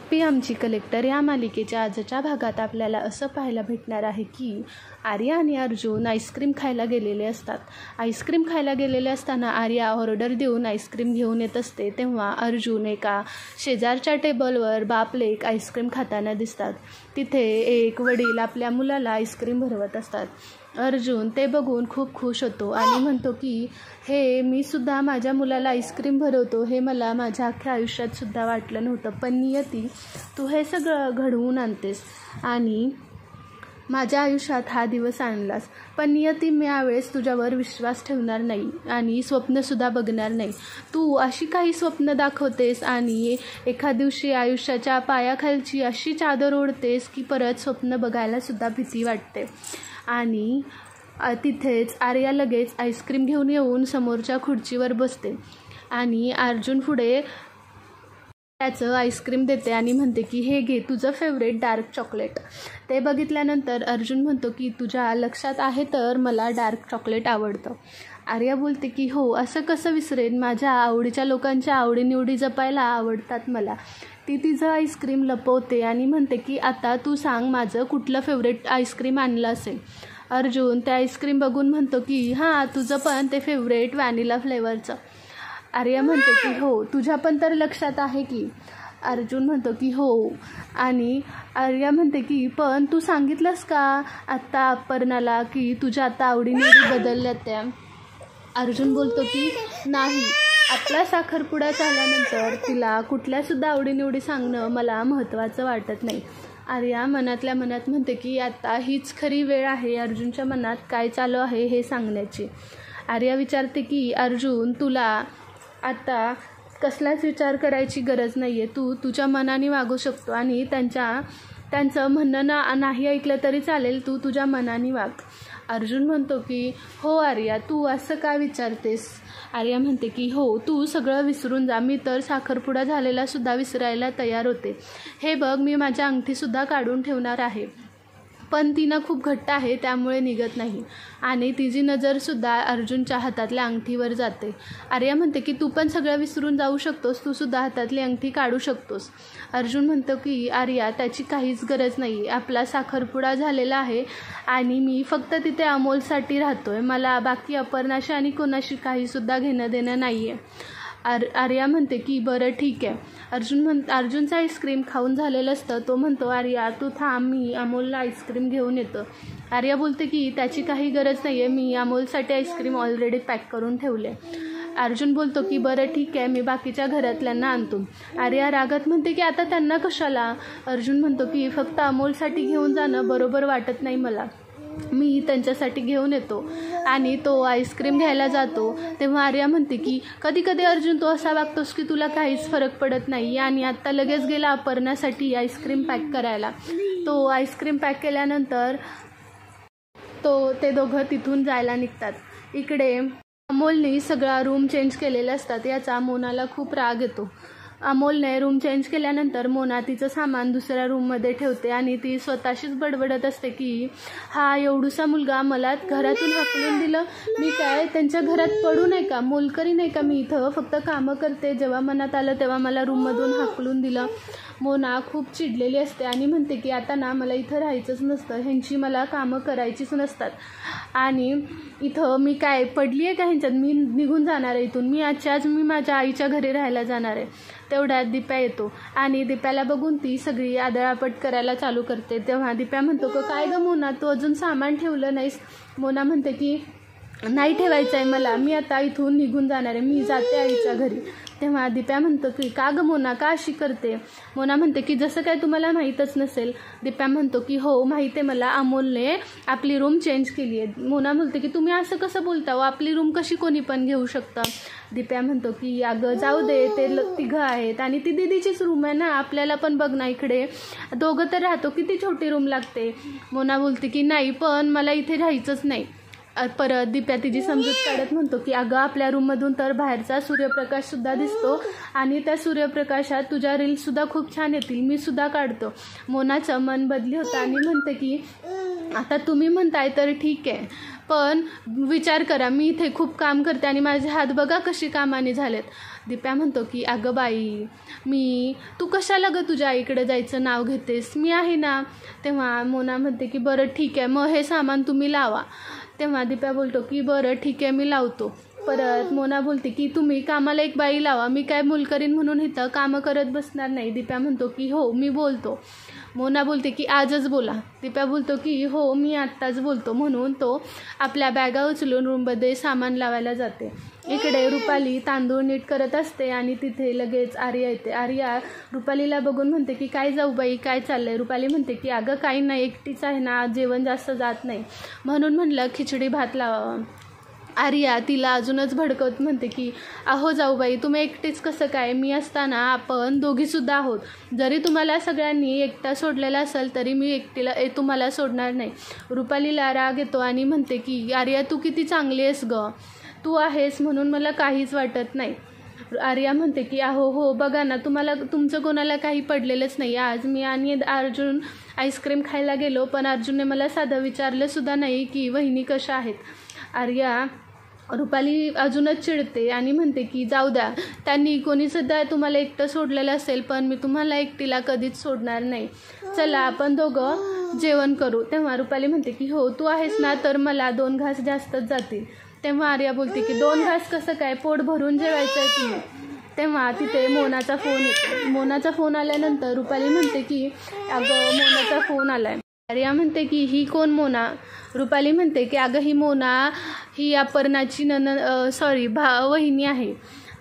पप्पी आमची कलेक्टर या मालिकेच्या आजच्या भागात आपल्याला असं पाहायला भेटणार आहे की आर्या आणि अर्जुन आईस्क्रीम खायला गेलेले असतात. आईस्क्रीम खायला गेलेले असताना आर्या ऑर्डर देऊन आईस्क्रीम घेऊन येत असते, तेव्हा अर्जुन एका शेजारच्या टेबलवर बाप लेक आईस्क्रीम खाताना दिसतात. तिथे एक वडील आपल्या मुलाला आईस्क्रीम भरवत असतात. अर्जुन ते बघून खूप खुश होतो आणि म्हणतो की हे मी सुद्धा माझ्या मुलाला आईस्क्रीम भरवतो, हे मला माझ्या अख्ख्या आयुष्यात सुद्धा वाटलं नव्हतं. पण नियती, तू हे सगळं घडवून आणतेस आणि माझ्या आयुष्यात हा दिवस आणलास. पण नियती, मी यावेळेस तुझ्यावर विश्वास ठेवणार नाही आणि स्वप्नसुद्धा बघणार नाही. तू अशी काही स्वप्न दाखवतेस आणि एका दिवशी आयुष्याच्या पायाखालची अशी चादर ओढतेस की परत स्वप्न बघायलासुद्धा भीती वाटते. आणि तिथेच आर्या लगेच आईस्क्रीम घेऊन येऊन समोरच्या खुर्चीवर बसते आणि अर्जुन पुढे त्याचं आईस्क्रीम देते आणि म्हणते की हे घे तुझं फेवरेट डार्क चॉकलेट. ते बघितल्यानंतर अर्जुन म्हणतो की तुझ्या लक्षात आहे तर मला डार्क चॉकलेट आवडतं. आर्या बोलते की हो, असं कसं विसरेन, माझ्या आवडीच्या लोकांच्या आवडीनिवडी जपायला आवडतात मला. ती तिचं आईस्क्रीम लपवते आणि म्हणते की आता तू सांग माझं कुठलं फेवरेट आईस्क्रीम आणलं असेल. अर्जुन ते आईस्क्रीम बघून म्हणतो की हां, तुझं पण ते फेवरेट व्हॅनिला फ्लेवरचं. आर्या म्हणते की हो, तुझ्या पण तर लक्षात आहे की. अर्जुन म्हणतो की हो. आणि आर्या म्हणते की पण तू सांगितलंस का आत्ता अपर्णाला की तुझ्या आता आवडीनिवडी बदलल्या त्या. अर्जुन बोलतो की नाही, आपला साखरपुडा झाल्यानंतर तिला कुठल्यासुद्धा आवडीनिवडी सांगणं मला महत्त्वाचं वाटत नाही. आर्या मनातल्या मनात म्हणते की आता हीच खरी वेळ आहे अर्जुनच्या मनात काय चालू आहे हे सांगण्याची. आर्या विचारते की अर्जुन, तुला आता कसलाच विचार करायची गरज नाही आहे, तू तुझ्या मनाने वागू शकतो आणि त्यांचं म्हणणं नाही ऐकलं तरी चालेल, तू तुझ्या मनाने वाग. अर्जुन म्हणतो की हो आर्या, तू असं काय विचारतेस. आर्या म्हणते की हो, तू सगळं विसरून जा, मी तर साखरपुडा झालेलासुद्धा विसरायला तयार होते. हे बघ, मी माझ्या अंगठीसुद्धा काढून ठेवणार आहे, पण ती ना खूप घट्ट आहे त्यामुळे निघत नाही. आणि तिची नजरसुद्धा अर्जुनच्या हातातल्या अंगठीवर जाते. आर्या म्हणते की तू पण सगळं विसरून जाऊ शकतोस, तू सुद्धा हातातली अंगठी काढू शकतोस. अर्जुन म्हणतो की आर्या, त्याची काहीच गरज नाही, आपला साखरपुडा झालेला आहे आणि मी फक्त तिथे अमोलसाठी राहतो आहे, मला बाकी अपर्णाशी आणि कोणाशी काहीसुद्धा घेणं देणं नाही आहे. आर्या म्हणते की बरं ठीक आहे. अर्जुनचं आईस्क्रीम खाऊन झालेलं असतं. तो म्हणतो आर्या तू थांब, मी अमोलला आईस्क्रीम घेऊन येतो. आर्या बोलते की त्याची काही गरज नाही आहे, मी अमोलसाठी आईस्क्रीम ऑलरेडी पॅक करून ठेवले. अर्जुन बोलतो की बरं ठीक आहे, मी बाकीच्या घरातल्यांना आणतो. आर्या रागात म्हणते की आता त्यांना कशाला. अर्जुन म्हणतो की फक्त अमोलसाठी घेऊन जाणं बरोबर वाटत नाही मला, मी त्यांच्यासाठी घेऊन येतो. आणि तो आईस्क्रीम घ्यायला जातो तेव्हा आर्या म्हणते की कधी कधी अर्जुन तू असा वागतोस की तुला काहीच फरक पडत नाही. आणि आत्ता लगेच गेला अपर्णासाठी आईस्क्रीम पॅक करायला. तो आईस्क्रीम पॅक केल्यानंतर ते दोघं तिथून जायला निघतात. इकडे अमोलने सगळा रूम चेंज केलेला असतात, याचा मोनाला खूप राग येतो. अमोलने रूम चेंज केल्यानंतर मोना तिचं सामान दुसऱ्या रूममध्ये ठेवते आणि ती स्वतःशीच बडबडत असते की हा एवढूसा मुलगा मला घरातून हाकलून दिलं, मी काय त्यांच्या घरात पडू नाही का, मोलकरी नाही का, मी इथं फक्त कामं करते, जेव्हा मनात आलं तेव्हा मला रूममधून हाकलून दिलं. मोना खूप चिडलेली असते आणि म्हणते की आता ना मला इथं राहायचंच नसतं, ह्यांची मला कामं करायचीच नसतात आणि इथं मी काय पडली आहे का ह्यांच्यात, मी निघून जाणार आहे इथून, मी आज मी माझ्या आईच्या घरी राहायला जाणार आहे. तेवढ्यात दिप्या येतो आणि दिप्याला बघून ती सगळी आदळापट करायला चालू करते. तेव्हा दिप्या म्हणतो की काय गं मोना, तू अजून सामान ठेवलं नाहीस. मोना म्हणते की नाही ठेवायचं आहे मला, मी आता इथून निघून जाणार आहे, मी जाते आईच्या घरी. तेव्हा दिप्या म्हणतो की का गं मोना, का अशी करते. मोना म्हणते की जसं काय तुम्हाला माहीतच नसेल. दिप्या म्हणतो की हो माहीत आहे मला, अमोलने आपली रूम चेंज केली आहे. मोना म्हणते की तुम्ही असं कसं बोलता हो, आपली रूम कशी कोणी पण घेऊ शकतं. दिप्या म्हणतो की अगं जाऊ दे, ते तिघं आहेत आणि ती दीदीचीच रूम आहे ना, आपल्याला पण बघ ना इकडे दोघं तर राहतो, किती छोटी रूम लागते. मोना बोलते की नाही, पण मला इथे राहायचंच नाही. परत दिप्या तिची समजूत काढत म्हणतो की अगं आपल्या रूममधून तर बाहेरचा सूर्यप्रकाशसुद्धा दिसतो आणि त्या सूर्यप्रकाशात तुझ्या रील्ससुद्धा खूप छान येतील, मी सुद्धा काढतो. मोनाचं मन बदली होतं आणि म्हणते की आता तुम्ही म्हणताय तर ठीक आहे, पण विचार करा, मी इथे खूप काम करते आणि माझे हात बघा कशी कामाने झालेत. दीप्या म्हणतो की अगं बाई तू कशाला गं तुझ्या आईकडे जायचं नाव घेतेस, मी आहे ना. तेव्हा मोना म्हणते की बरं ठीक आहे, मग हे सामान तुम्ही लावा. तेव्हा दीप्या बोलतो की बरं ठीक आहे, मी लावतो. परत मोना बोलते की तुम्ही कामाला एक बाई लावा, मी काय मुलकरीण म्हणून इथं कामं करत बसणार नाही. दीप्या म्हणतो की हो मी बोलतो. मोना बोलते की आजच बोला. दीप्या बोलतो की हो मी आत्ताच बोलतो. म्हणून तो आपल्या बॅगा उचलून रूममध्ये सामान लावायला जाते. इकडे रुपाली तांदूळ नीट करत असते आणि तिथे लगेच आर्या येते. आर्या रुपालीला बघून म्हणते की काय जाऊ बाई, काय चाललंय. रुपाली म्हणते की अगं काही नाही, एकटीच आहे ना, जेवण जास्त जात नाही म्हणून म्हणलं खिचडी भात लावावा. आर्या तिला अजूनच भडकवत म्हणते की अहो जाऊबाई तुम्ही एकटीच कसं काय, मी असताना आपण दोघीसुद्धा आहोत. जरी तुम्हाला सगळ्यांनी एकटा सोडलेला असेल तरी मी एकटीला तुम्हाला सोडणार नाही. रुपालीला राग येतो आणि म्हणते की आर्या तू किती चांगली आहेस गं, तू आहेस म्हणून मला काहीच वाटत नाही. आर्या म्हणते की अहो हो बघा ना, तुमचं कोणाला काही पडलेलंच नाही. आज मी आणि अर्जुन आईस्क्रीम खायला गेलो पण अर्जुनने मला साधं विचारलंसुद्धा नाही की वहिनी कशा आहेत. आर्या रुपाली अजूनच चिडते आणि म्हणते की जाऊ द्या, त्यांनी कोणीसुद्धा तुम्हाला एकटं सोडलेलं असेल पण मी तुम्हाला एकटीला कधीच सोडणार नाही. चला आपण दोघं जेवण करू. तेव्हा रुपाली म्हणते की हो तू आहेस ना तर मला 2 घास जास्तच जातील. तेव्हा आर्या बोलते की 2 घास कसं काय, पोट भरून जेवायचं आहे तुम्ही. तेव्हा तिथे मोनाचा फोन येतो. मोनाचा फोन आल्यानंतर रुपाली म्हणते की अगं मोनाचा फोन आला आहे. आर्या म्हणते की ही कोण मोना. रुपाली म्हणते की अगं ही मोना ही अपर्णाची वहिनी आहे.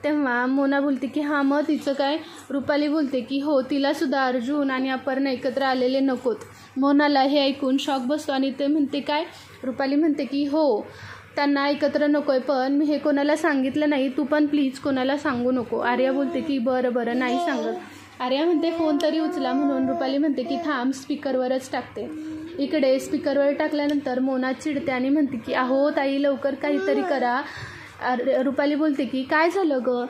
तेव्हा मोना बोलते की हां मग तिचं काय. रुपाली बोलते की हो तिलासुद्धा अर्जुन आणि अपर्णा एकत्र आलेले नकोत. मोनाला हे ऐकून शॉक बसतो आणि ते म्हणते काय. रुपाली म्हणते की हो त्यांना एकत्र नको आहे पण मी हे कोणाला सांगितलं नाही, तू पण प्लीज कोणाला सांगू नको. आर्या बोलते की बरं नाही सांगत. आर्या म्हणते फोन तरी उचला म्हणून रुपाली म्हणते की थांब स्पीकरवरच टाकते. इकडे स्पीकरवर टाकल्यानंतर मोना चिडते आणि म्हणते की अहो ताई लवकर काहीतरी करा. रुपाली बोलते की काय झालं गं.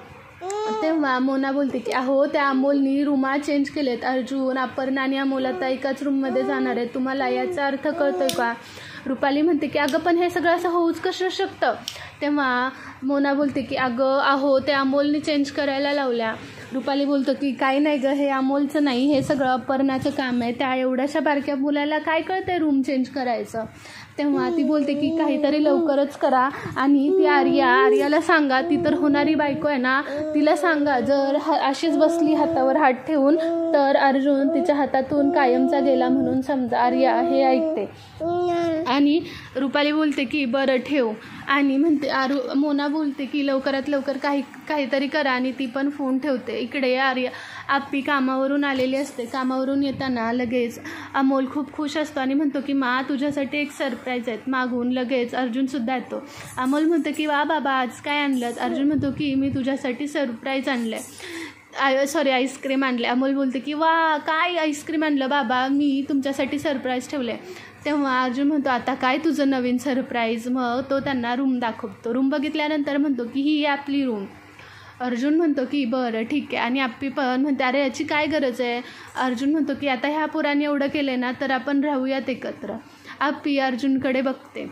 तेव्हा मोना बोलते की अहो त्या अमोलनी रूमा चेंज केलेत. अर्जुन अपर्णा आणि अमोल आता एकाच रूममध्ये जाणार आहेत. तुम्हाला याचा अर्थ कळतोय का. रुपाली म्हणते की अगं पण हे सगळं असं होऊच कसं शकतं. तेव्हा मोना बोलते की अहो ते अमोलनी चेंज करायला लावल्या. रुपाली बोलतो की काही नाही गं, हे अमोलचं नाही, हे सगळं अपर्णाचं काम आहे. त्या एवढ्याशा बारक्या मुलाला काय कळतंय रूम चेंज करायचं. तेव्हा ती बोलते की काहीतरी लवकरच करा आणि ती आर्याला सांगा, ती तर होणारी बायको आहे ना, तिला सांगा जर अशीच बसली हातावर हात ठेवून तर अर्जुन तिच्या हातातून कायमचा गेला म्हणून समजा. आर्या हे ऐकते आणि रुपाली बोलते की बरं ठेव आणि म्हणते मोना बोलते की लवकरात लवकर काहीतरी करा आणि ती पण फोन ठेवते. इकडे आर्या आप्पी कामावरून आलेली असते. कामावरून येताना लगेच अमोल खूप खुश असतो आणि म्हणतो की मा तुझ्यासाठी एक सरप्राईज आहेत. मागून लगेच अर्जुनसुद्धा येतो. अमोल म्हणतो की वा बाबा आज काय आणलं. अर्जुन म्हणतो की मी तुझ्यासाठी सरप्राईज आणलं आहे, आईस्क्रीम आणले. अमोल बोलते की वा काय आईस्क्रीम आणलं बाबा, मी तुमच्यासाठी सरप्राईज ठेवलं आहे. तेव्हा अर्जुन म्हणतो आता काय तुझं नवीन सरप्राईज. मग तो त्यांना रूम दाखवतो. रूम बघितल्यानंतर म्हणतो की ही आपली रूम. अर्जुन म्हणतो की बरं ठीक आहे आणि आप्पी पण म्हणते अरे याची काय गरज आहे. अर्जुन म्हणतो की आता ह्या पोराने एवढं केलं ना तर आपण राहूयात एकत्र. आप्पी अर्जुनकडे बघते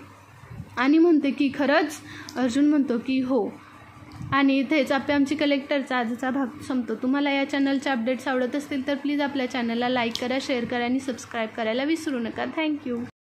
आणि म्हणते की खरंच. अर्जुन म्हणतो की हो. आणि इथेच आमची कलेक्टरचा आजचा भाग संपतो. तुम्हाला या चॅनलचे अपडेट्स आवडत असतील तर प्लीज आपल्या चॅनलला लाईक करा, शेअर करा आणि सबस्क्राईब करायला विसरू नका. थँक्यू.